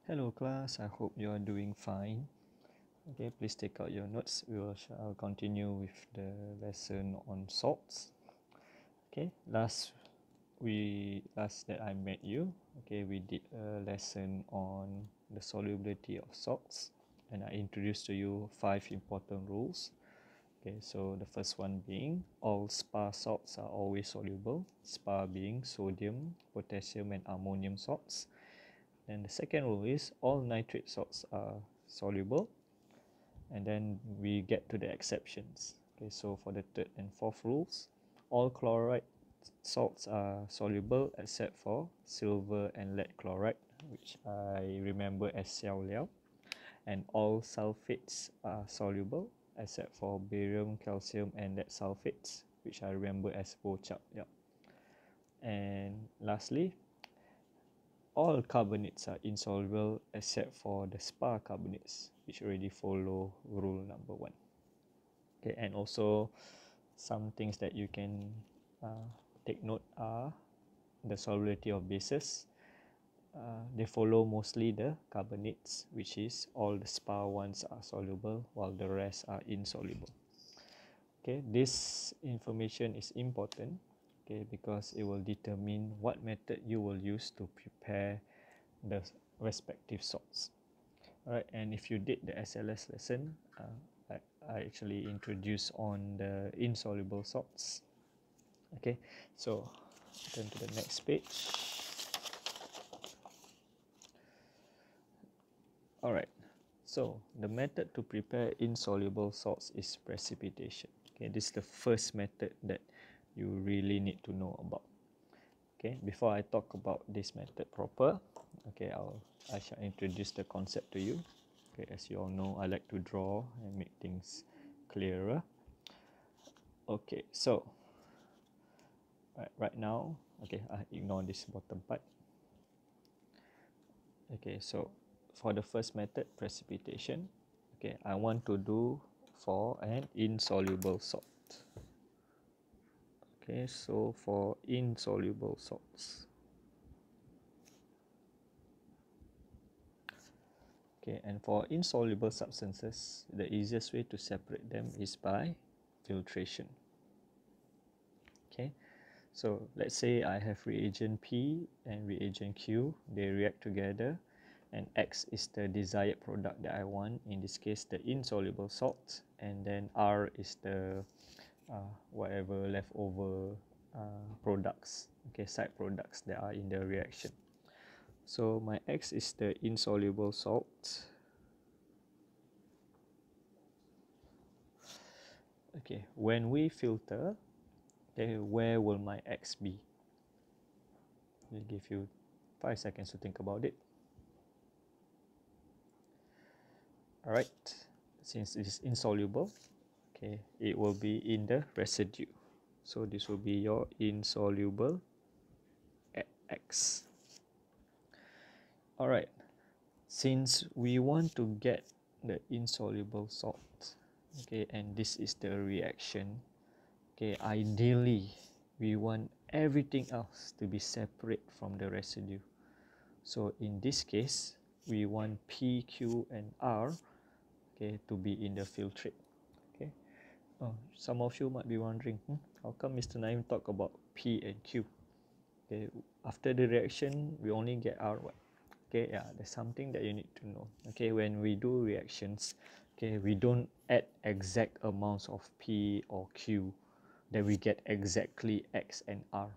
Hello class, I hope you are doing fine. Okay, please take out your notes. I'll continue with the lesson on salts. Okay, last that I met you, okay, we did a lesson on the solubility of salts, and I introduced to you 5 important rules. Okay, so the first one being all spar salts are always soluble, spar being sodium, potassium and ammonium salts. And the second rule is all nitrate salts are soluble, and then we get to the exceptions. Okay, so for the third and fourth rules, all chloride salts are soluble except for silver and lead chloride, which I remember as Xiao Liao, and all sulfates are soluble except for barium, calcium and lead sulfates, which I remember as Bo Chap Liao. And lastly, all carbonates are insoluble except for the spar carbonates, which already follow rule number 1. Okay, and also some things that you can take note are the solubility of bases. They follow mostly the carbonates, which is all the spar ones are soluble while the rest are insoluble. Okay, this information is important, okay, because it will determine what method you will use to prepare the respective salts. Alright, and if you did the SLS lesson, I actually introduced on the insoluble salts. Okay, so turn to the next page. Alright, so the method to prepare insoluble salts is precipitation. Okay, this is the first method that you really need to know about. Okay, before I talk about this method proper, okay, I shall introduce the concept to you. Okay, as you all know, I like to draw and make things clearer. Okay, so right now, okay, I ignore this bottom part. Okay, so for the first method, precipitation, okay, I want to do for an insoluble salt. Okay, so for insoluble salts. Okay, and for insoluble substances, the easiest way to separate them is by filtration. Okay, so let's say I have reagent P and reagent Q, they react together, and X is the desired product that I want, in this case the insoluble salt, and then R is the whatever leftover products, okay, side products that are in the reaction. So my X is the insoluble salt. Okay, when we filter, okay, where will my X be? I'll give you 5 seconds to think about it. Alright, since it is insoluble, okay, it will be in the residue. So this will be your insoluble X. Alright, since we want to get the insoluble salt, okay, and this is the reaction, okay, ideally we want everything else to be separate from the residue. So in this case, we want P, Q and R, okay, to be in the filtrate. Okay, some of you might be wondering, how come Mr. Naim talk about P and Q? Okay, after the reaction we only get R. What? Okay, yeah, there's something that you need to know. Okay, when we do reactions, okay, we don't add exact amounts of P or Q that we get exactly X and R.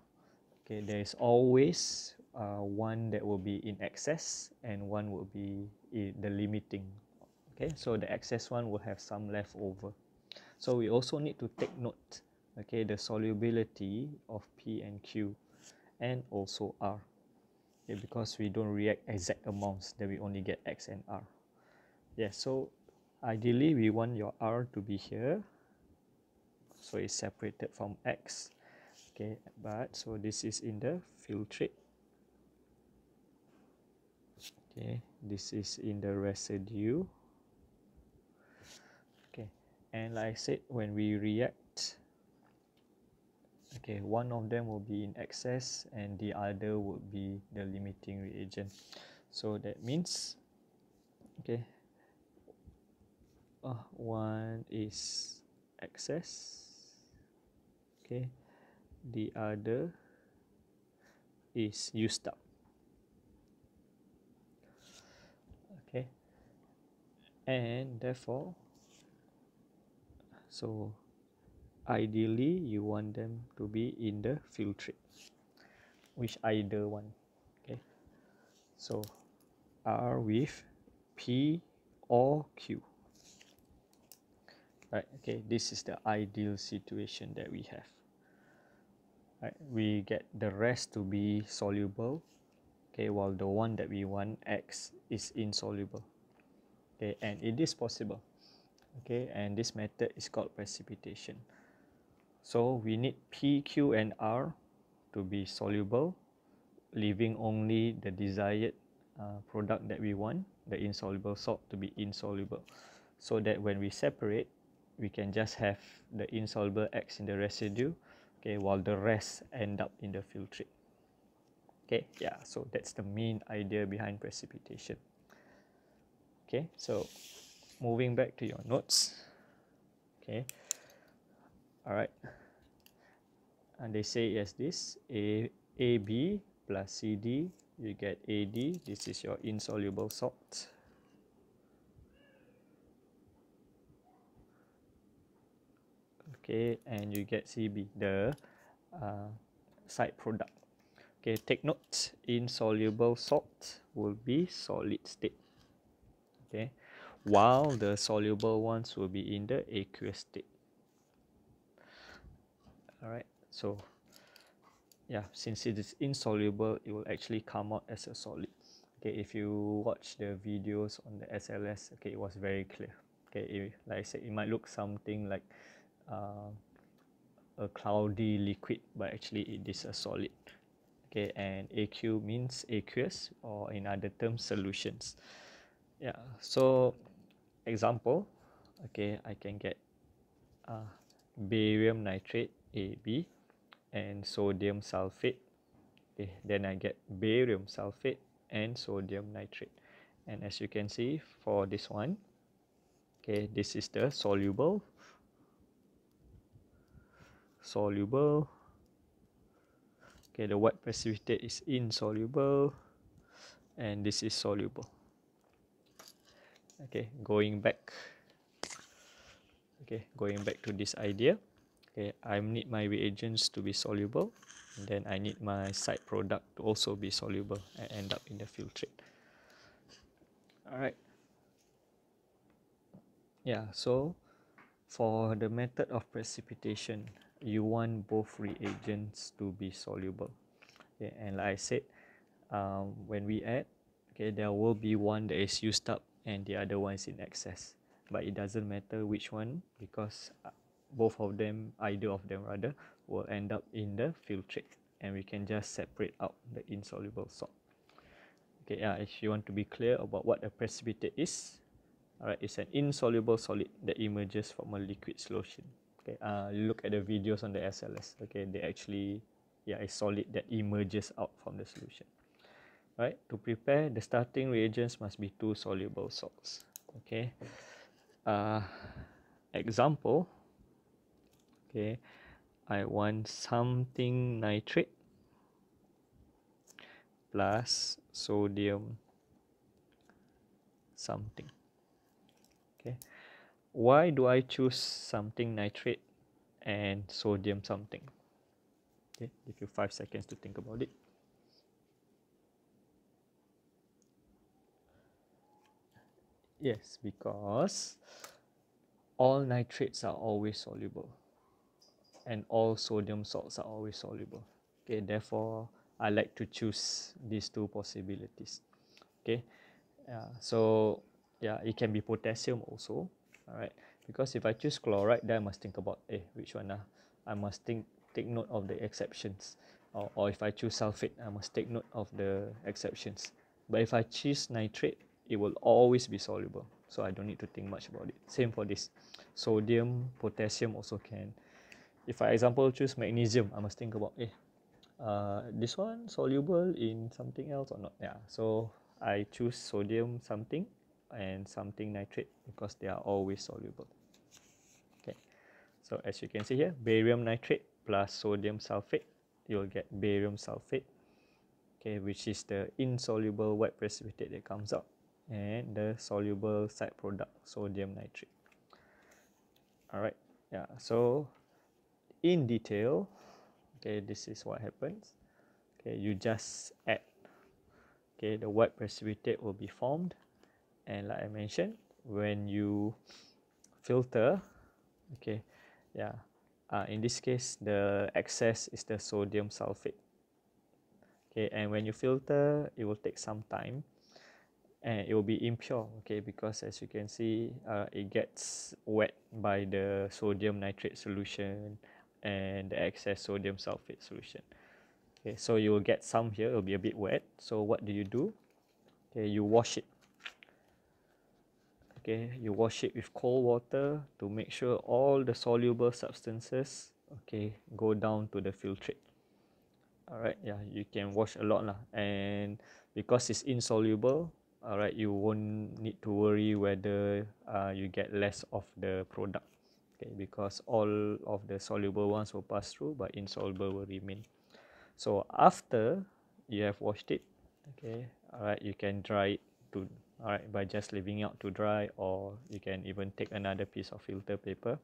Okay, there is always one that will be in excess and one will be in the limiting. Okay, so the excess one will have some left over. So we also need to take note, okay, the solubility of P and Q and also R. Okay, because we don't react exact amounts, that we only get X and R. Yeah, so ideally we want your R to be here, so it's separated from X. Okay, but so this is in the filtrate. Okay, this is in the residue. Okay, and like I said, when we react, okay, one of them will be in excess and the other would be the limiting reagent. So that means Okay, one is excess, okay, the other is used up. Okay, and therefore, so ideally you want them to be in the filtrate, which either one. Okay, so R with P or Q. Right, okay, this is the ideal situation that we have. Right, we get the rest to be soluble, okay, while the one that we want, X, is insoluble. Okay, and it is possible. Okay, and this method is called precipitation. So we need P, Q, and R to be soluble, leaving only the desired product that we want, the insoluble salt, to be insoluble, so that when we separate, we can just have the insoluble X in the residue, okay, while the rest end up in the filtrate. Okay, yeah, so that's the main idea behind precipitation. Okay, so moving back to your notes. Okay, all right, and they say as this: AB plus CD, you get AD. This is your insoluble salt. Okay, and you get CB, the side product. Okay, take note, insoluble salt will be solid state. Okay, while the soluble ones will be in the aqueous state. All right, so yeah, since it is insoluble, it will actually come out as a solid. Okay, if you watch the videos on the SLS, okay, it was very clear. Okay, like I said, it might look something like a cloudy liquid, but actually it is a solid. Okay, and AQ means aqueous, or in other terms, solutions. Yeah, so example, okay, I can get barium nitrate, AB, and sodium sulfate. Okay, then I get barium sulfate and sodium nitrate. And as you can see for this one, okay, this is the soluble, okay, the white precipitate is insoluble, and this is soluble. Okay, going back to this idea. Okay, I need my reagents to be soluble, and then I need my side product to also be soluble and end up in the filtrate. All right, yeah, so for the method of precipitation, you want both reagents to be soluble. Okay, and like I said, when we add, okay, there will be one that is used up and the other one is in excess, but it doesn't matter which one, because both of them, either of them rather, will end up in the filtrate, and we can just separate out the insoluble salt. Okay, yeah, if you want to be clear about what a precipitate is, all right, it's an insoluble solid that emerges from a liquid solution. Okay, look at the videos on the SLS. Okay, they actually, yeah, a solid that emerges out from the solution. Right, to prepare, the starting reagents must be 2 soluble salts. Okay, example, okay, I want something nitrate plus sodium something. Okay, why do I choose something nitrate and sodium something? Okay, give you 5 seconds to think about it. Yes, because all nitrates are always soluble and all sodium salts are always soluble. Okay, therefore I like to choose these 2 possibilities. Okay, so yeah, it can be potassium also. All right, because if I choose chloride, then I must think about which one. I must take note of the exceptions, or if I choose sulfate, I must take note of the exceptions. But if I choose nitrate, it will always be soluble, so I don't need to think much about it. Same for this, sodium, potassium also can. If I example choose magnesium, I must think about this one soluble in something else or not. Yeah, so I choose sodium something, and something nitrate because they are always soluble. Okay, so as you can see here, barium nitrate plus sodium sulfate, you'll get barium sulfate, okay, which is the insoluble wet precipitate that comes out, and the soluble side product, sodium nitrate. All right, yeah, so in detail, okay, this is what happens. Okay, you just add, okay, the wet precipitate will be formed, and like I mentioned, when you filter, okay, yeah, in this case the excess is the sodium sulfate, okay, and when you filter it will take some time and it will be impure, okay, because as you can see it gets wet by the sodium nitrate solution and the excess sodium sulfate solution. Okay, so you will get some here, it will be a bit wet. So what do? Okay, you wash it. Okay, you wash it with cold water to make sure all the soluble substances, okay, go down to the filtrate. All right, yeah, you can wash a lot lah, and because it's insoluble, all right, you won't need to worry whether you get less of the product, okay, because all of the soluble ones will pass through but insoluble will remain. So after you have washed it, okay, all right, you can dry it to, all right, by just leaving it out to dry, or you can even take another piece of filter paper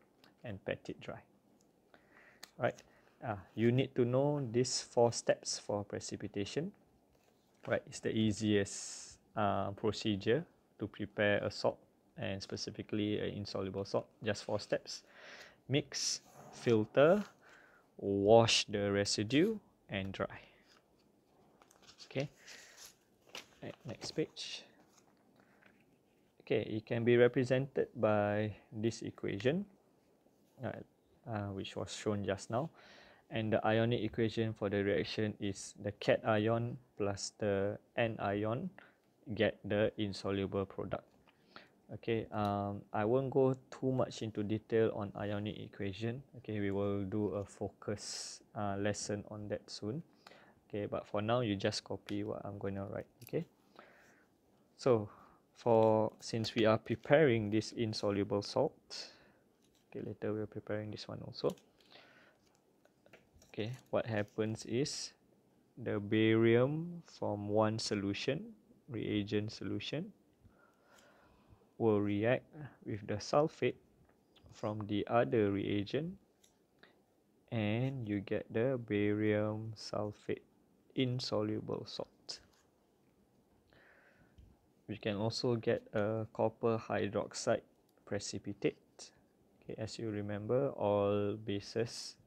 and pat it dry. All right, you need to know these 4 steps for precipitation. Right, it's the easiest procedure to prepare a salt, and specifically an insoluble salt. Just 4 steps: mix, filter, wash the residue, and dry. Okay, right, next page. Okay, it can be represented by this equation, which was shown just now, and the ionic equation for the reaction is the cation plus the anion get the insoluble product. Okay, I won't go too much into detail on ionic equation. Okay, we will do a focus lesson on that soon. Okay, but for now you just copy what I'm going to write. Okay, so since we are preparing this insoluble salt, okay, later we're preparing this one also. Okay, what happens is the barium from one solution, reagent solution, will react with the sulfate from the other reagent, and you get the barium sulfate insoluble salt. We can also get a copper hydroxide precipitate. Okay, as you remember, all bases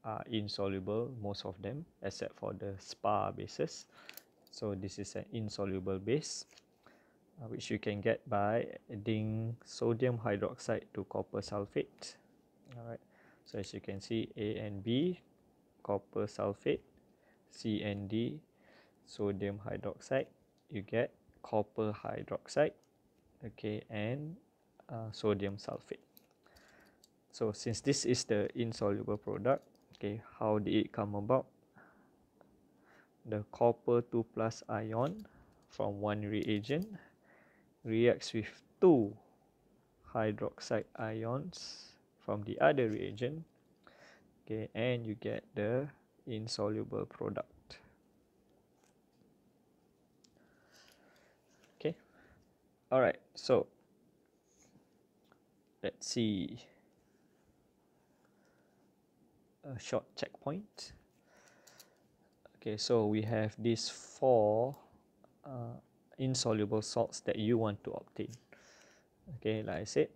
are insoluble, most of them, except for the spar bases. So this is an insoluble base, which you can get by adding sodium hydroxide to copper sulfate. All right, so as you can see, A and B, copper sulfate, C and D, sodium hydroxide, you get copper hydroxide, okay, and sodium sulfate. So since this is the insoluble product, okay, how did it come about? The copper 2 plus ion from one reagent reacts with 2 hydroxide ions from the other reagent, okay, and you get the insoluble product. Okay, all right, so let's see a short checkpoint. Okay, so we have these 4 insoluble salts that you want to obtain. Okay, like I said,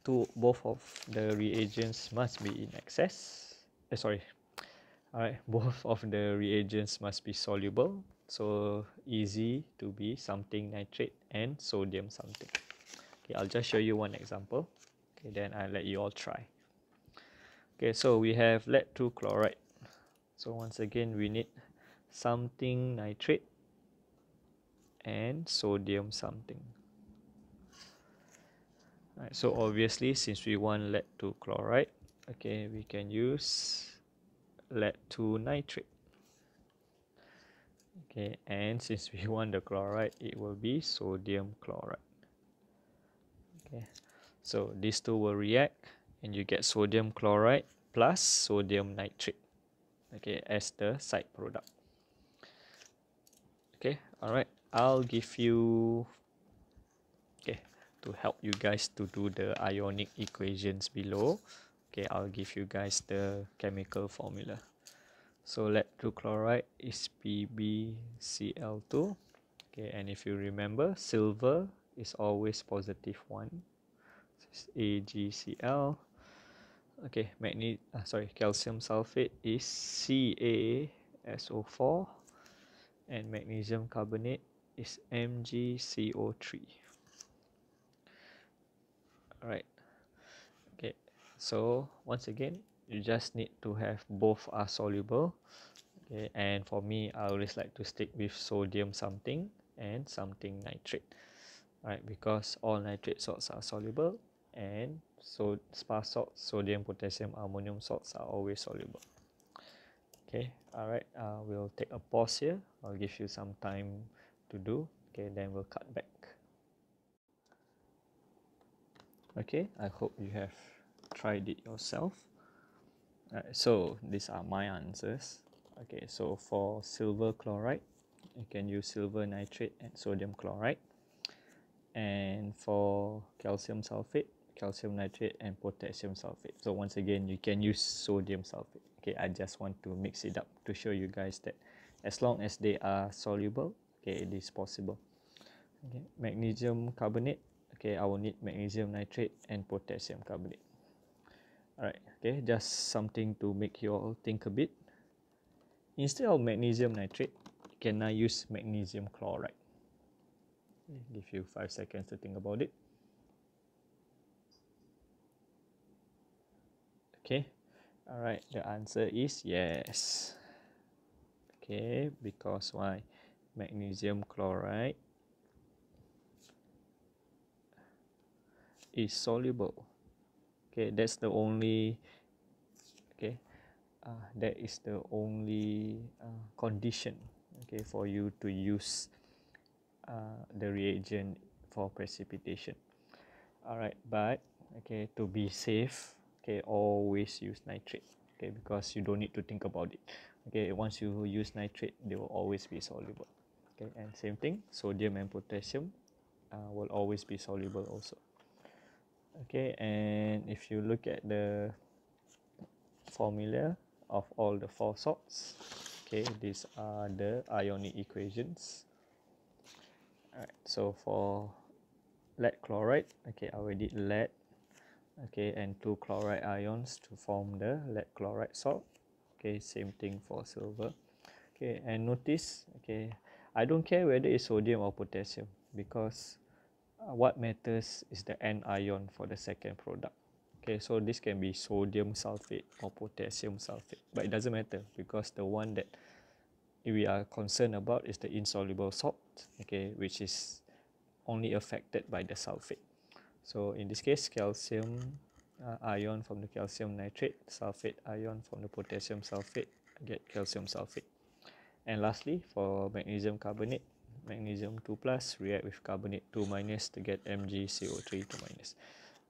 both of the reagents must be in excess. Alright, both of the reagents must be soluble, so easy to be something nitrate and sodium something. Okay, I'll just show you one example. Okay, then I'll let you all try. Okay, so we have lead 2 chloride. So once again, we need something nitrate and sodium something. Right, so obviously, since we want lead 2 chloride, okay, we can use lead 2 nitrate. Okay, and since we want the chloride, it will be sodium chloride. Okay, so these two will react and you get sodium chloride plus sodium nitrate, okay, as the side product. Okay, all right, I'll give you, okay, to help you guys to do the ionic equations below, okay, I'll give you guys the chemical formula. So lead chloride is PbCl2, okay, and if you remember, silver is always positive 1, this is AgCl. Okay, calcium sulfate is CaSO4, and magnesium carbonate is MgCO3. Alright, okay, so once again, you just need to have both are soluble. Okay, and for me, I always like to stick with sodium something and something nitrate. Alright, because all nitrate salts are soluble, and so sparse salts, sodium, potassium, ammonium salts are always soluble. Okay, alright, we'll take a pause here. I'll give you some time to do. Okay, then we'll cut back. Okay, I hope you have tried it yourself. Alright, so these are my answers. Okay, so for silver chloride, you can use silver nitrate and sodium chloride. And for calcium sulfate, calcium nitrate and potassium sulfate. So once again, you can use sodium sulfate. Okay, I just want to mix it up to show you guys that as long as they are soluble, okay, it is possible. Okay, magnesium carbonate, okay, I will need magnesium nitrate and potassium carbonate. Alright, okay, just something to make you all think a bit. Instead of magnesium nitrate, can I use magnesium chloride? Give you 5 seconds to think about it. Okay, all right, the answer is yes. Okay, because why? Magnesium chloride is soluble. Okay, that's the only, okay, that is the only condition, okay, for you to use the reagent for precipitation. All right, but okay, to be safe, okay, always use nitrate, okay, because you don't need to think about it. Okay, once you use nitrate, they will always be soluble. Okay, and same thing, sodium and potassium will always be soluble also. Okay, and if you look at the formula of all the 4 salts, okay, these are the ionic equations. Alright, so for lead chloride, okay, I already did lead, okay, and 2 chloride ions to form the lead chloride salt. Okay, same thing for silver. Okay, and notice, okay, I don't care whether it's sodium or potassium, because what matters is the anion for the second product. Okay, so this can be sodium sulfate or potassium sulfate, but it doesn't matter, because the one that we are concerned about is the insoluble salt, okay, which is only affected by the sulfate. So in this case, calcium ion from the calcium nitrate, sulfate ion from the potassium sulfate, get calcium sulfate. And lastly, for magnesium carbonate, magnesium 2 plus react with carbonate 2 minus to get MgCO3 2 minus.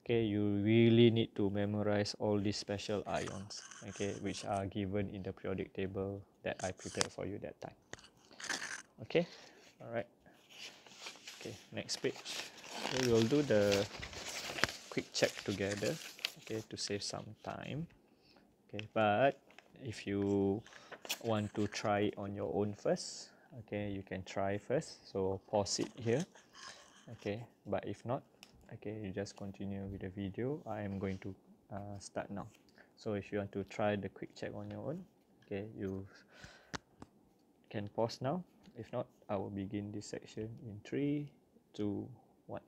Okay, you really need to memorize all these special ions, okay, which are given in the periodic table that I prepared for you that time. Okay, all right. Okay, next page. Okay, we'll do the quick check together, okay, to save some time. Okay, but if you want to try it on your own first, okay, you can try first, so pause it here. Okay, but if not, okay, you just continue with the video. I am going to start now. So if you want to try the quick check on your own, okay, you can pause now. If not, I will begin this section in 3, 2, 1.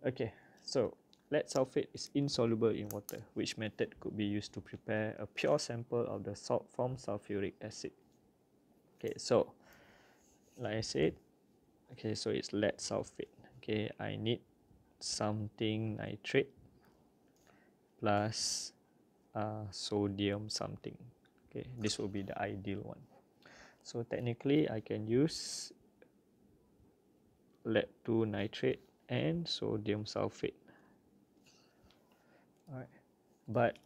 Okay, so lead sulfate is insoluble in water. Which method could be used to prepare a pure sample of the salt from sulfuric acid? Okay, so like I said, okay, so it's lead sulfate. Okay, I need something nitrate plus sodium something. Okay, this will be the ideal one. So technically, I can use lead 2 nitrate and sodium sulfate. Alright, but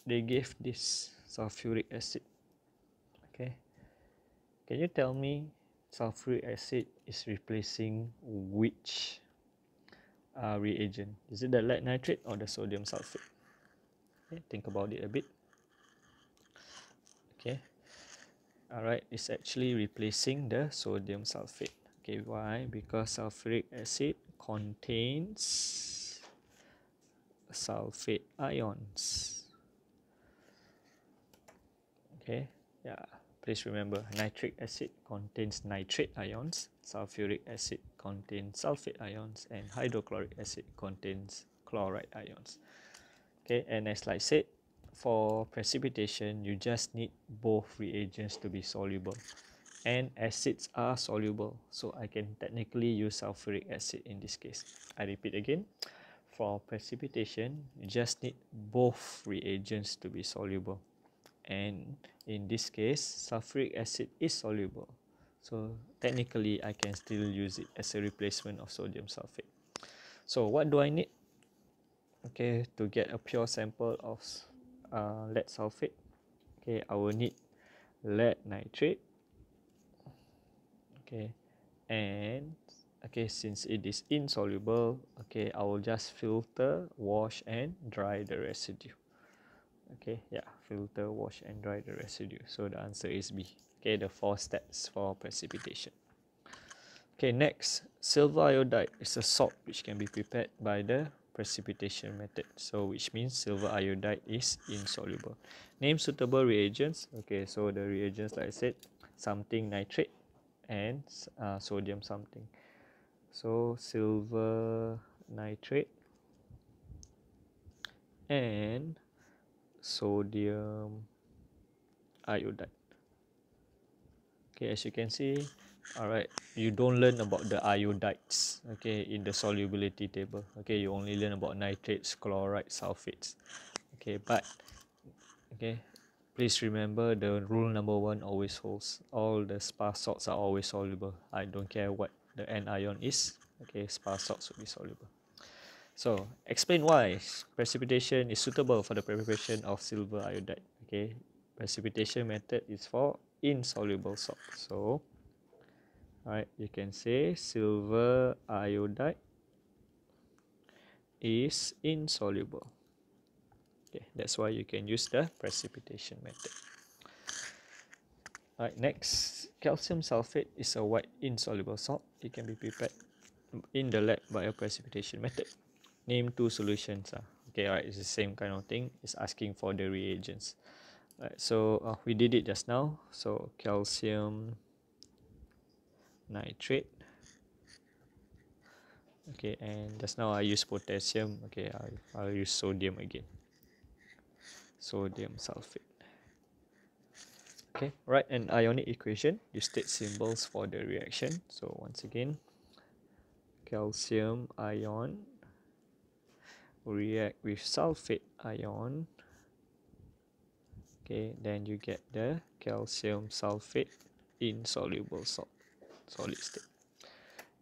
they gave this sulfuric acid. Okay, can you tell me sulfuric acid is replacing which reagent? Is it the lead nitrate or the sodium sulfate? Okay, think about it a bit. Okay, alright, it's actually replacing the sodium sulfate. Okay, why? Because sulfuric acid contains sulfate ions. Okay, yeah, please remember nitric acid contains nitrate ions, sulfuric acid contains sulfate ions, and hydrochloric acid contains chloride ions. Okay, and as I said, for precipitation you just need both reagents to be soluble, and acids are soluble, so I can technically use sulfuric acid in this case. I repeat again, for precipitation you just need both reagents to be soluble, and in this case sulfuric acid is soluble, so technically I can still use it as a replacement of sodium sulfate. So what do I need, okay, to get a pure sample of lead sulfate? Okay, I will need lead nitrate. Okay, and okay, since it is insoluble, okay, I will just filter, wash and dry the residue. Okay, yeah, filter, wash and dry the residue. So the answer is B. Okay, the 4 steps for precipitation. Okay, next, silver iodide is a salt which can be prepared by the precipitation method. So which means silver iodide is insoluble. Name suitable reagents. Okay, so the reagents, like I said, something nitrate and sodium something. So silver nitrate and sodium iodide. Okay, as you can see, alright, you don't learn about the iodides, okay, in the solubility table. Okay, you only learn about nitrates, chlorides, sulfates. Okay, but okay, please remember the rule number 1 always holds. All the sparse salts are always soluble. I don't care what the anion is. Okay, sparse salts will be soluble. So explain why precipitation is suitable for the preparation of silver iodide. Okay, precipitation method is for insoluble salt. So alright, you can say silver iodide is insoluble. Okay, that's why you can use the precipitation method. Alright, next, calcium sulfate is a white insoluble salt. It can be prepared in the lab by a precipitation method. Name 2 solutions. Okay, alright, it's the same kind of thing. It's asking for the reagents. Alright, so we did it just now. So calcium nitrate. Okay, and just now I use potassium. Okay, I'll use sodium again. Sodium sulfate. Okay, write an ionic equation. You state symbols for the reaction. So once again, calcium ion react with sulfate ion. Okay, then you get the calcium sulfate insoluble salt, solid state.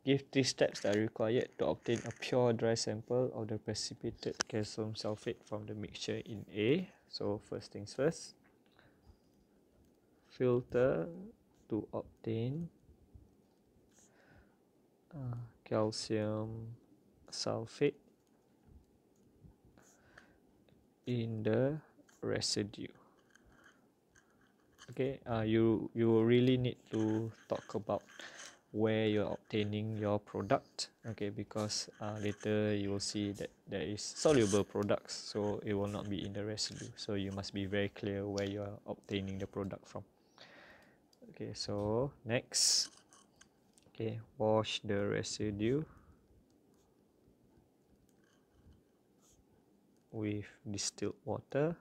Give 3 steps that are required to obtain a pure dry sample of the precipitated calcium sulfate from the mixture in A. So first things first, filter to obtain calcium sulfate in the residue. Okay, you really need to talk about where you're obtaining your product, okay, because later you will see that there is soluble products, so it will not be in the residue, so you must be very clear where you are obtaining the product from. Okay, so next, okay, wash the residue with distilled water.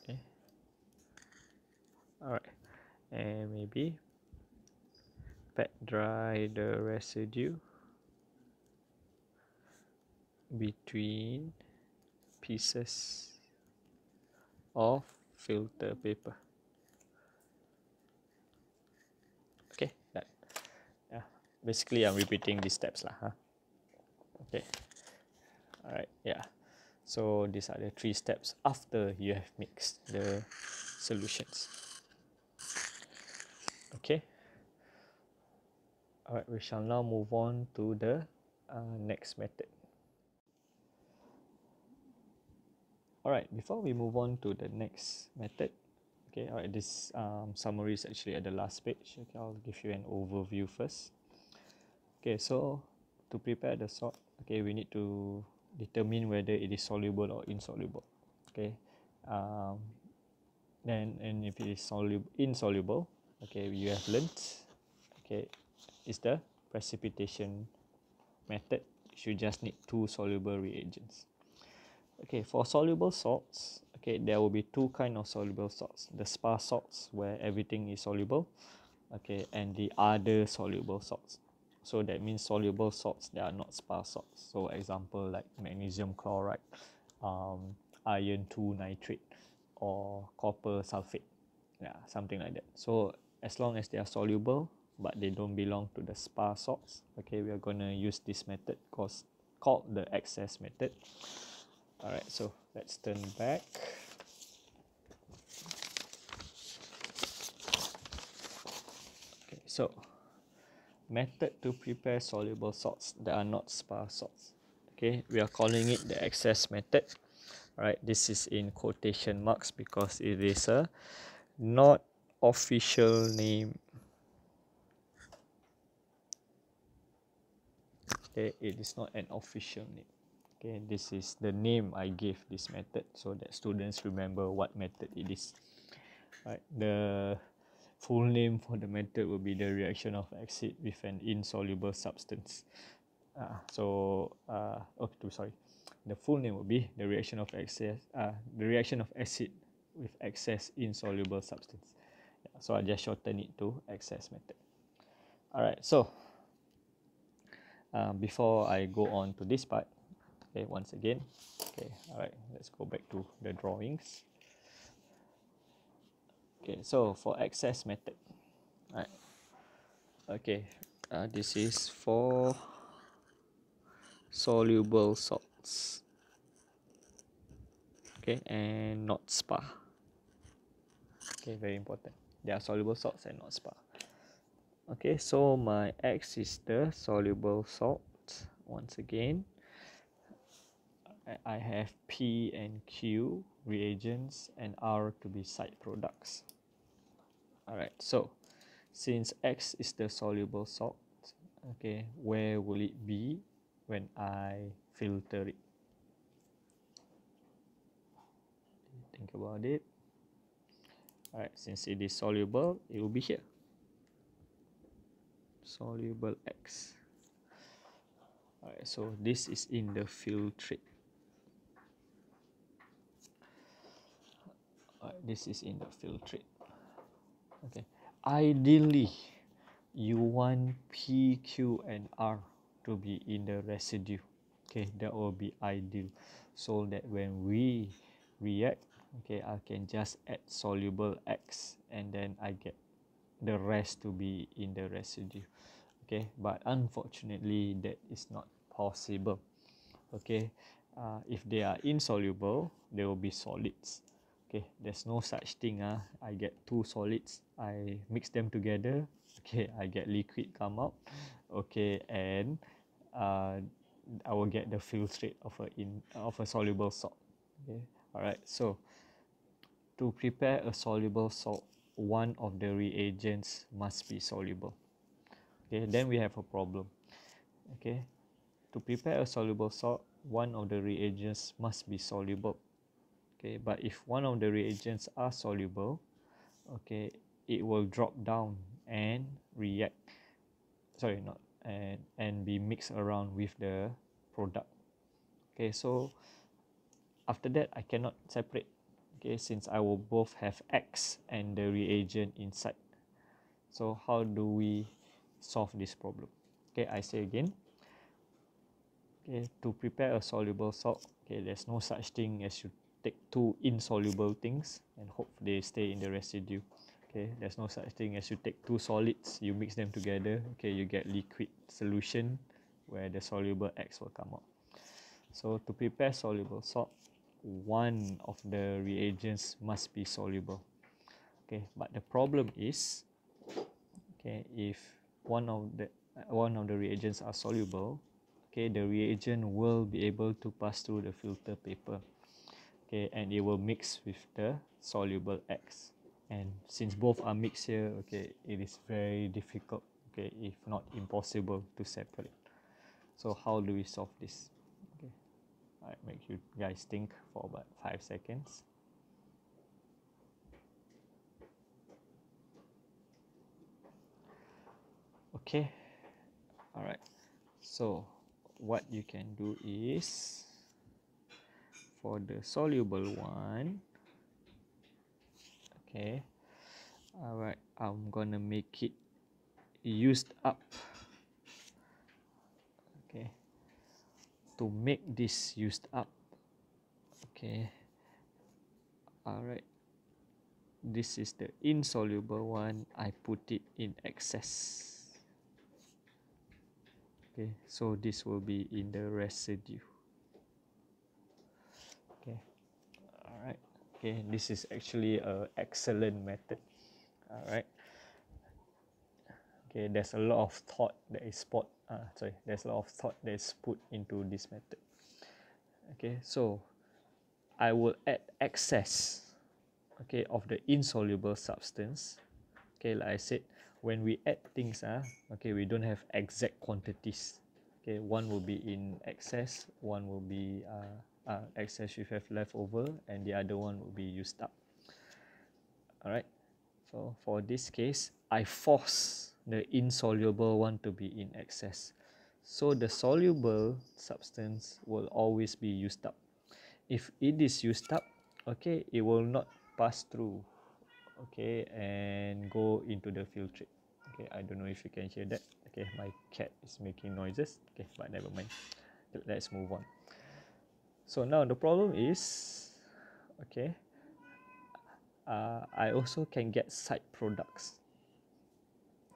Okay, all right, and maybe pat dry the residue between pieces of filter paper. Okay, done. basically I'm repeating these steps lah, huh? Okay, all right, yeah. So these are the 3 steps after you have mixed the solutions. Okay, all right, we shall now move on to the next method. All right, before we move on to the next method, okay, all right, this summary is actually at the last page. Okay, I'll give you an overview first. Okay, so to prepare the salt, okay, we need to determine whether it is soluble or insoluble. Okay, um, and if it is insoluble, okay, you have learnt, okay, is the precipitation method. You just need 2 soluble reagents. Okay, for soluble salts, okay, there will be 2 kind of soluble salts: the sparse salts where everything is soluble, okay, and the other soluble salts. So that means soluble salts that are not sparse salts. So example like magnesium chloride, iron 2 nitrate, or copper sulfate, yeah, something like that. So as long as they are soluble but they don't belong to the sparse salts, okay, we are going to use this method called the excess method. All right, so let's turn back. Okay, so method to prepare soluble salts that are not sparse salts. Okay, we are calling it the excess method. All right, this is in quotation marks because it is a not official name. Okay, it is not an official name. Okay, this is the name I gave this method so that students remember what method it is. Right, the full name for the method will be the reaction of acid with an insoluble substance. Sorry, the full name will be the reaction of acid with excess insoluble substance. Yeah, so I just shorten it to excess method. All right, so before I go on to this part, okay, once again, okay, all right, let's go back to the drawings. Okay, so for excess method, all right, okay, this is for soluble salts, okay, and not spa. Okay, very important, they are soluble salts and not spa. Okay, so my X is the soluble salt. Once again, I have P and Q reagents and R to be side products. Alright, so since X is the soluble salt, okay, where will it be when I filter it? Think about it. Alright, since it is soluble, it will be here. Soluble X. Alright, so this is in the filtrate. This is in the filtrate. Okay, ideally you want P, Q and R to be in the residue. Okay, that will be ideal, so that when we react, okay, I can just add soluble X and then I get the rest to be in the residue. Okay, but unfortunately that is not possible. Okay, if they are insoluble, they will be solids. Okay, there's no such thing. I get 2 solids, I mix them together, okay, I get liquid come out, okay, and I will get the filtrate of a soluble salt. Okay, all right. So to prepare a soluble salt, one of the reagents must be soluble. Okay, then we have a problem. Okay, to prepare a soluble salt, one of the reagents must be soluble. Okay, but if one of the reagents are soluble, okay, it will drop down and react. Sorry, not and be mixed around with the product. Okay, so after that I cannot separate. Okay, since I will both have X and the reagent inside. So how do we solve this problem? Okay, I say again. Okay, to prepare a soluble salt, okay, there's no such thing as you take 2 insoluble things and hope they stay in the residue. Okay, Okay, there's no such thing as you take two solids, you mix them together, okay, you get liquid solution where the soluble X will come out. So to prepare soluble salt, one of the reagents must be soluble. Okay, but the problem is, okay, if one of the reagents are soluble, okay, the reagent will be able to pass through the filter paper, okay, and it will mix with the soluble X. And since both are mixed here, okay, it is very difficult, okay, if not impossible to separate. So how do we solve this? Okay, I make you guys think for about 5 seconds. Okay, all right. So what you can do is, for the soluble one, okay, all right, I'm gonna make it used up. Okay, to make this used up, okay, all right, this is the insoluble one, I put it in excess. Okay, so this will be in the residue. Okay, all right, okay, this is actually an excellent method. All right, okay, there's a lot of thought that is there's a lot of thought that is put into this method. Okay, so I will add excess, okay, of the insoluble substance. Okay, like I said, when we add things, okay, we don't have exact quantities. Okay, one will be in excess, one will be excess we have left over, and the other one will be used up. All right, so for this case, I force the insoluble one to be in excess, so the soluble substance will always be used up. If it is used up, okay, it will not pass through, okay, and go into the filtrate. Okay, I don't know if you can hear that. Okay, my cat is making noises. Okay, but never mind, let's move on. So now the problem is, okay, I also can get side products.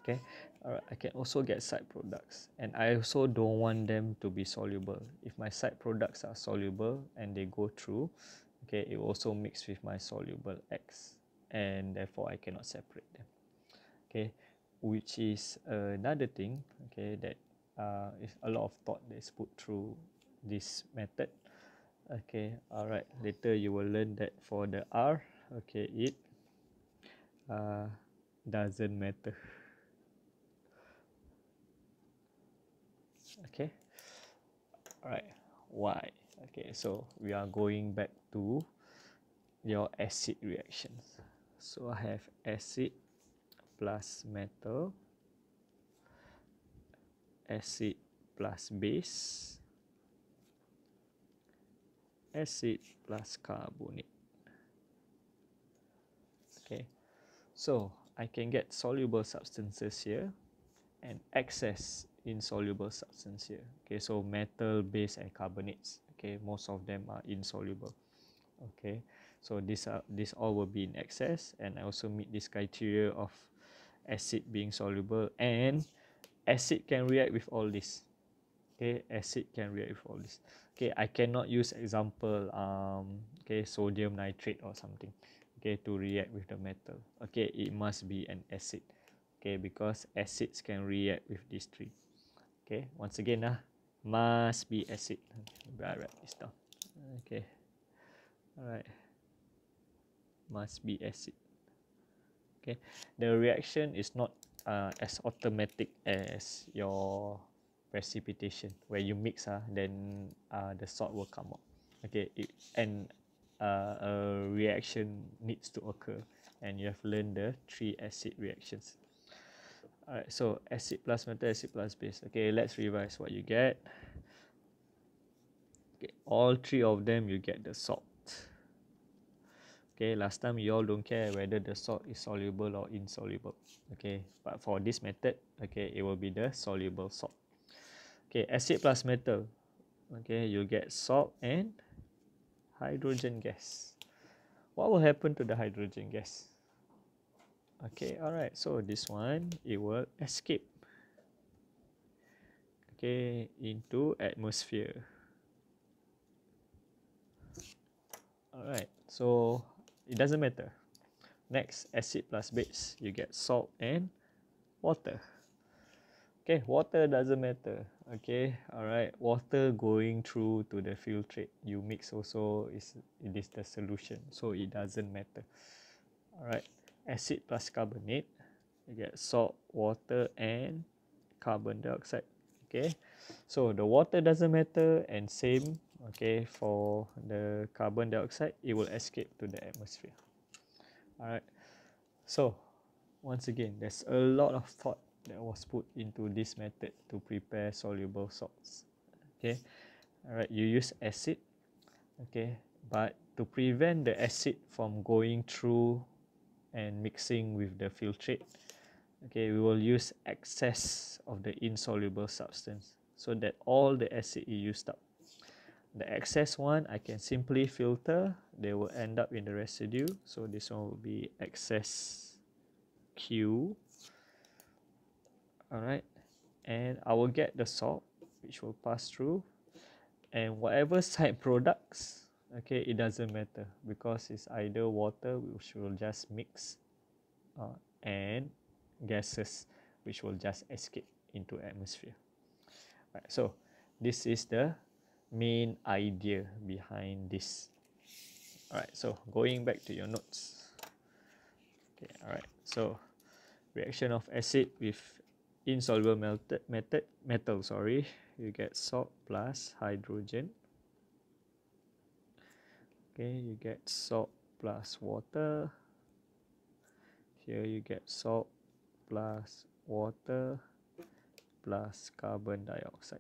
Okay, alright, I can also get side products, and I also don't want them to be soluble. If my side products are soluble and they go through, okay, it also mix with my soluble X, and therefore I cannot separate them. Okay, which is another thing, okay, that is a lot of thought that is put through this method. Okay, alright, later you will learn that for the R, okay, it doesn't matter. Okay, alright, why? Okay, so we are going back to your acid reactions. So I have acid plus metal, acid plus base, acid plus carbonate. Okay, so I can get soluble substances here and excess insoluble substance here. Okay, so metal, base, and carbonates. Okay, most of them are insoluble. Okay, so this all will be in excess, and I also meet this criteria of acid being soluble, and acid can react with all this. Okay, acid can react with all this. Okay, I cannot use example okay, sodium nitrate or something, okay, to react with the metal. Okay, it must be an acid. Okay, because acids can react with these three. Okay, once again, must be acid. I write this down. Okay, all right, must be acid. Okay, the reaction is not as automatic as your precipitation, where you mix, then the salt will come out. Okay, and a reaction needs to occur, and you have learned the 3 acid reactions. Alright, so acid plus metal, acid plus base. Okay, let's revise what you get. Okay, all 3 of them you get the salt. Okay, last time you all don't care whether the salt is soluble or insoluble. Okay, but for this method, okay, it will be the soluble salt. Okay, acid plus metal. Okay, you get salt and hydrogen gas. What will happen to the hydrogen gas? Okay, alright, so this one, it will escape, okay, into atmosphere. Alright, so it doesn't matter. Next, acid plus base, you get salt and water. Okay, water doesn't matter. Okay, alright, water going through to the filtrate, you mix also, it is the solution, so it doesn't matter. Alright, acid plus carbonate, you get salt, water and carbon dioxide. Okay, so the water doesn't matter, and same, okay, for the carbon dioxide, it will escape to the atmosphere. Alright, so once again, there's a lot of thought that was put into this method to prepare soluble salts. Okay, alright, you use acid, okay, but to prevent the acid from going through and mixing with the filtrate, okay, we will use excess of the insoluble substance so that all the acid is used up. The excess one, I can simply filter, they will end up in the residue, so this one will be excess Q. Alright, and I will get the salt which will pass through, and whatever side products, okay, it doesn't matter because it's either water which will just mix and gases which will just escape into atmosphere. Right, so this is the main idea behind this. Alright, so going back to your notes. Okay, alright, so reaction of acid with insoluble metal, sorry, you get salt plus hydrogen. Okay, you get salt plus water. Here you get salt plus water plus carbon dioxide.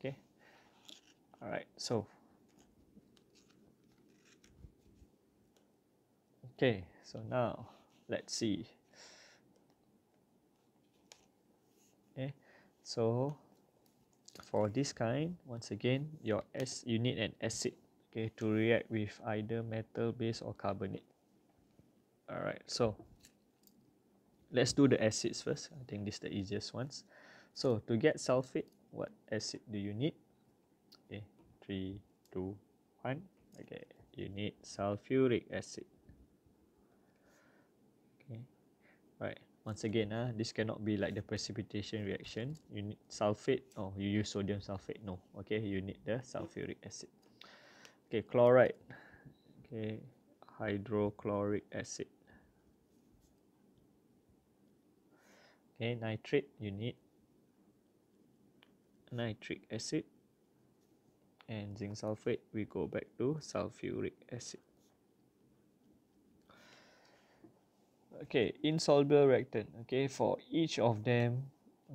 Okay, alright, so okay, so now let's see. Okay, so for this kind, once again, you need an acid, okay, to react with either metal base or carbonate. Alright, so let's do the acids first. I think this is the easiest ones. So to get sulfate, what acid do you need? Okay, 3, 2, 1. Okay, you need sulfuric acid. Okay, right. Once again, this cannot be like the precipitation reaction. You need sulfate, or you use sodium sulfate. No, okay, you need the sulfuric acid. Okay, chloride. Okay, hydrochloric acid. Okay, nitrate, you need nitric acid. And zinc sulfate, we go back to sulfuric acid. Okay, insoluble reactant. Okay, for each of them,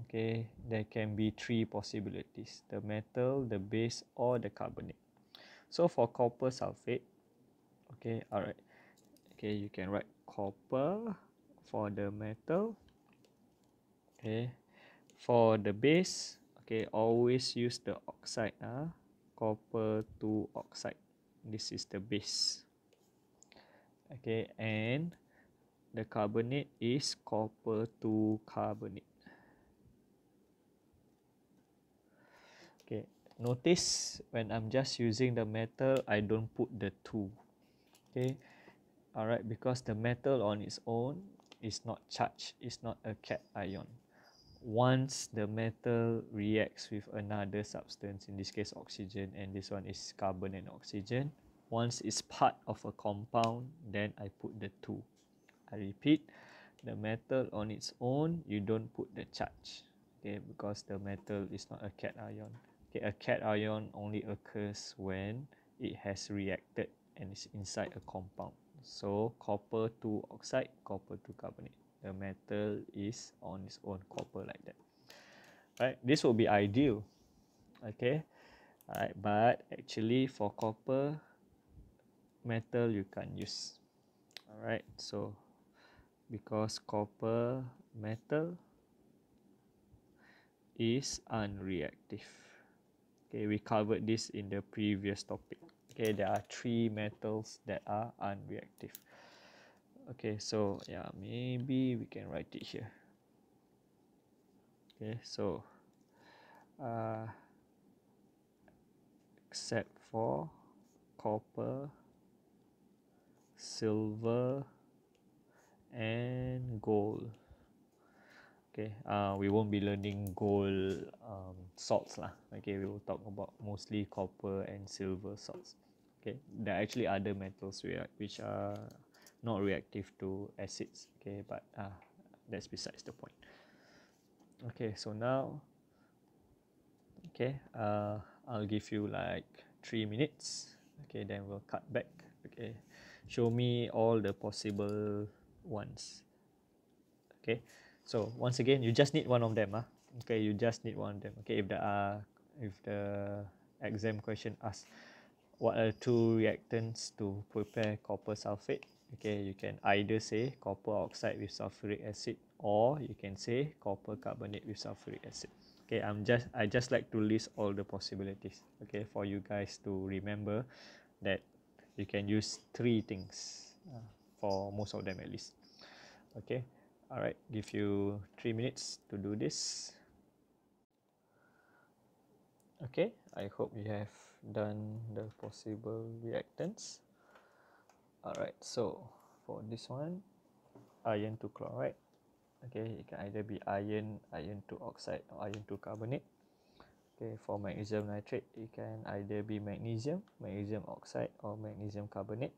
okay, there can be 3 possibilities: the metal, the base, or the carbonate. So for copper sulfate, okay, alright, okay, you can write copper for the metal. Okay, for the base, okay, always use the oxide, copper 2 oxide. This is the base. Okay, and the carbonate is copper 2 carbonate. Okay, notice when I'm just using the metal, I don't put the 2. Okay, alright, because the metal on its own is not charged, it's not a cation. Once the metal reacts with another substance, in this case oxygen, and this one is carbon and oxygen, once it's part of a compound, then I put the 2. I repeat, the metal on its own, you don't put the charge, okay, because the metal is not a cation. Okay, a cation only occurs when it has reacted and is inside a compound. So copper 2 oxide, copper 2 carbonate. The metal is on its own, copper, like that. Right, this will be ideal. Okay, alright, but actually for copper metal you can't use. Alright, so because copper metal is unreactive. Okay, we covered this in the previous topic. Okay, there are 3 metals that are unreactive. Okay, so yeah, maybe we can write it here. Okay, so except for copper, silver, and gold. Okay, we won't be learning gold salts lah. Okay, we will talk about mostly copper and silver salts. Okay, there are actually other metals which are not reactive to acids. Okay, but that's besides the point. Okay, so now, okay, I'll give you like 3 minutes. Okay, then we'll cut back. Okay, show me all the possible ones. Okay, so once again, you just need one of them. Okay, you just need one of them. Okay, if the exam question asks what are 2 reactants to prepare copper sulfate, okay, you can either say copper oxide with sulfuric acid, or you can say copper carbonate with sulfuric acid. Okay, I just like to list all the possibilities, okay, for you guys to remember that you can use 3 things for most of them at least. Okay, all right, give you 3 minutes to do this. Okay, I hope you have done the possible reactants. All right, so for this one, iron to chloride. Okay, it can either be iron to oxide, or iron to carbonate. Okay, for magnesium nitrate, it can either be magnesium oxide, or magnesium carbonate.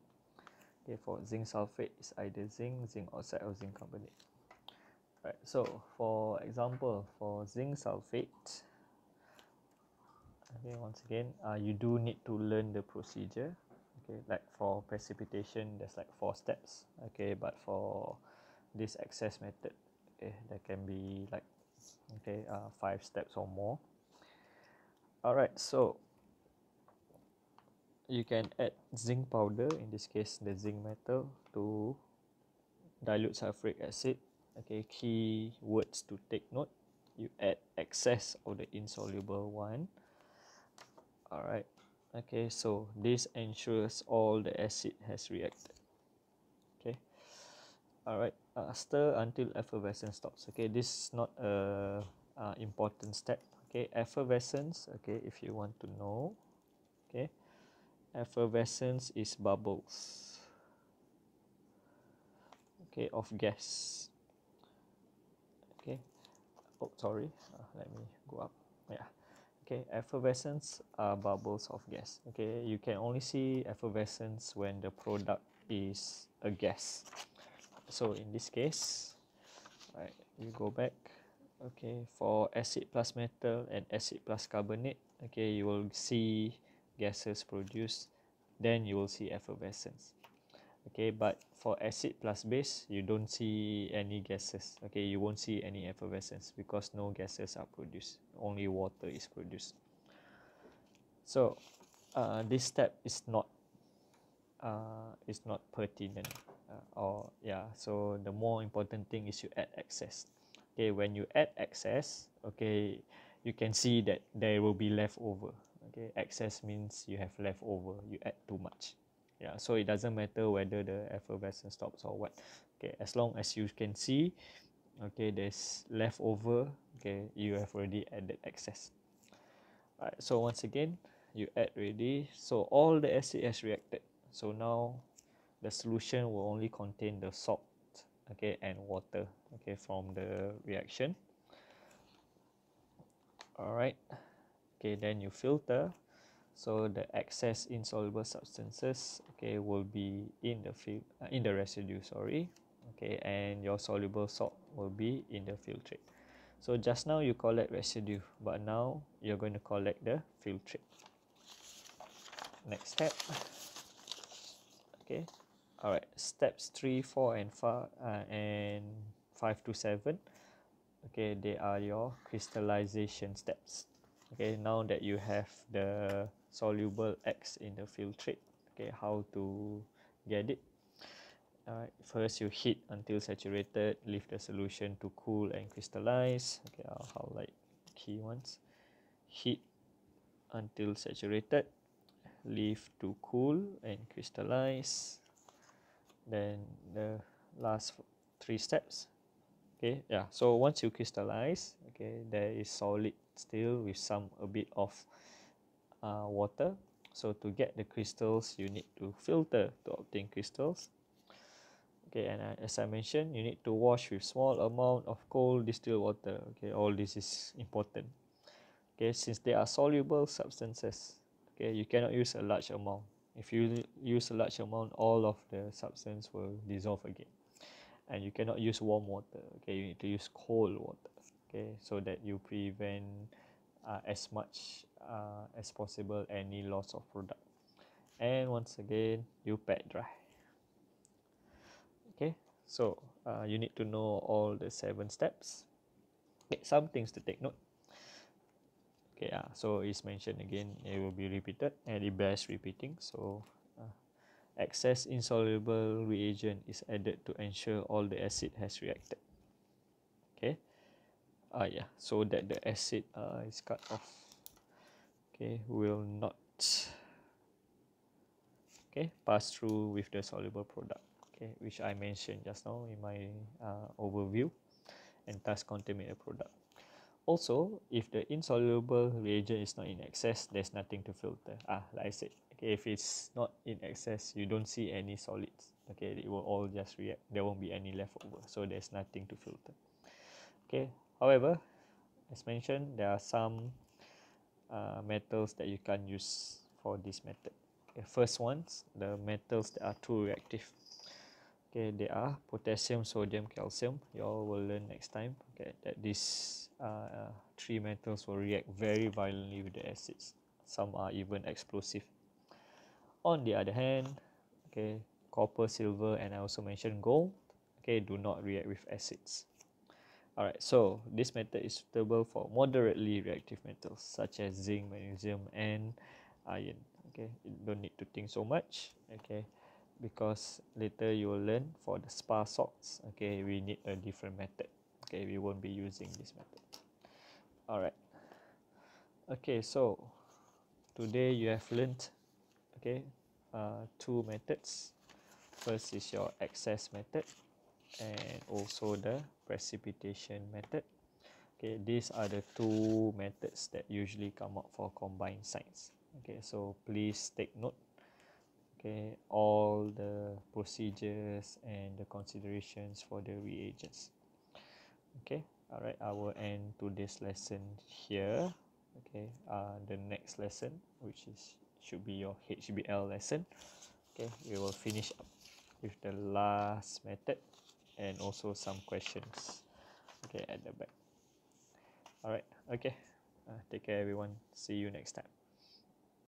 Okay, for zinc sulfate, it's either zinc oxide, or zinc carbonate. Right, so for example, for zinc sulfate, okay, once again, you do need to learn the procedure. Okay, like for precipitation, there's like 4 steps. Okay, but for this access method, okay, there can be like 5 steps or more. All right, so you can add zinc powder, in this case the zinc metal, to dilute sulfuric acid. Okay, key words to take note: you add excess of the insoluble one. All right, okay, so this ensures all the acid has reacted. Okay, all right, stir until effervescence stops. Okay, this is not a important step. Okay, effervescence, okay, if you want to know, okay, effervescence is bubbles, okay, of gas. Okay, oh sorry, let me go up. Yeah, okay, effervescence are bubbles of gas. Okay, you can only see effervescence when the product is a gas. So in this case, right, you go back. Okay, for acid plus metal and acid plus carbonate, okay, you will see gases produced, then you will see effervescence. Okay, but for acid plus base, you don't see any gases. Okay, you won't see any effervescence because no gases are produced, only water is produced. So this step is not pertinent, or yeah, so the more important thing is you add excess. Okay, when you add excess, okay, you can see that there will be leftover. Okay, excess means you have leftover, you add too much. Yeah, so it doesn't matter whether the effervescence stops or what. Okay, as long as you can see, okay, there's leftover, okay, you have already added excess. Alright, so once again, you add already, so all the acid has reacted. So now the solution will only contain the salt, okay, and water, okay, from the reaction. All right, okay, then you filter, so the excess insoluble substances, okay, will be in the residue, sorry, okay, and your soluble salt will be in the filtrate. So just now you collect residue, but now you're going to collect the filtrate. Next step. Okay, all right, steps 3, 4, and 5 to 7. Okay, they are your crystallization steps. Okay, now that you have the soluble X in the filtrate, okay, how to get it? Alright, first you heat until saturated, leave the solution to cool and crystallize. Okay, I'll highlight key ones. Heat until saturated, leave to cool and crystallize. Then the last 3 steps. Okay, yeah, so once you crystallize, okay, there is solid still with a bit of water. So to get the crystals, you need to filter to obtain crystals. Okay, and as I mentioned, you need to wash with small amount of cold distilled water. Okay, all this is important. Okay, since they are soluble substances, okay, you cannot use a large amount. If you use a large amount, all of the substance will dissolve again. And you cannot use warm water. Okay, you need to use cold water. Okay, so that you prevent as much as possible any loss of product. And once again, you pat dry. Okay, so you need to know all the 7 steps. Okay, some things to take note. Okay, so it's mentioned again, it will be repeated and it bears repeating. So excess insoluble reagent is added to ensure all the acid has reacted. Okay, yeah, so that the acid is cut off. Okay, will not pass through with the soluble product. Okay, which I mentioned just now in my overview, and thus contaminate the product. Also, if the insoluble reagent is not in excess, there's nothing to filter. Like I said, okay, if it's not in excess, you don't see any solids. Okay, it will all just react. There won't be any left over, so there's nothing to filter. Okay, however, as mentioned, there are some metals that you can't use for this method. Okay, first ones, the metals that are too reactive. Okay, they are potassium, sodium, calcium. You all will learn next time. Okay, that these 3 metals will react very violently with the acids. Some are even explosive. On the other hand, okay, copper, silver, and I also mentioned gold, okay, do not react with acids. Alright, so this method is suitable for moderately reactive metals such as zinc, magnesium, and iron. Okay, you don't need to think so much. Okay, because later you will learn for the spa salts. Okay, we need a different method. Okay, we won't be using this method. Alright. Okay, so today you have learned, okay, 2 methods. First is your excess method and also the precipitation method. Okay, these are the 2 methods that usually come up for combined science. Okay, so please take note. Okay, all the procedures and the considerations for the reagents. Okay, alright, I will end today's lesson here. Okay, the next lesson, which should be your HBL lesson. Okay, we will finish up with the last method and also some questions. Okay, at the back. Alright, okay. Take care, everyone. See you next time.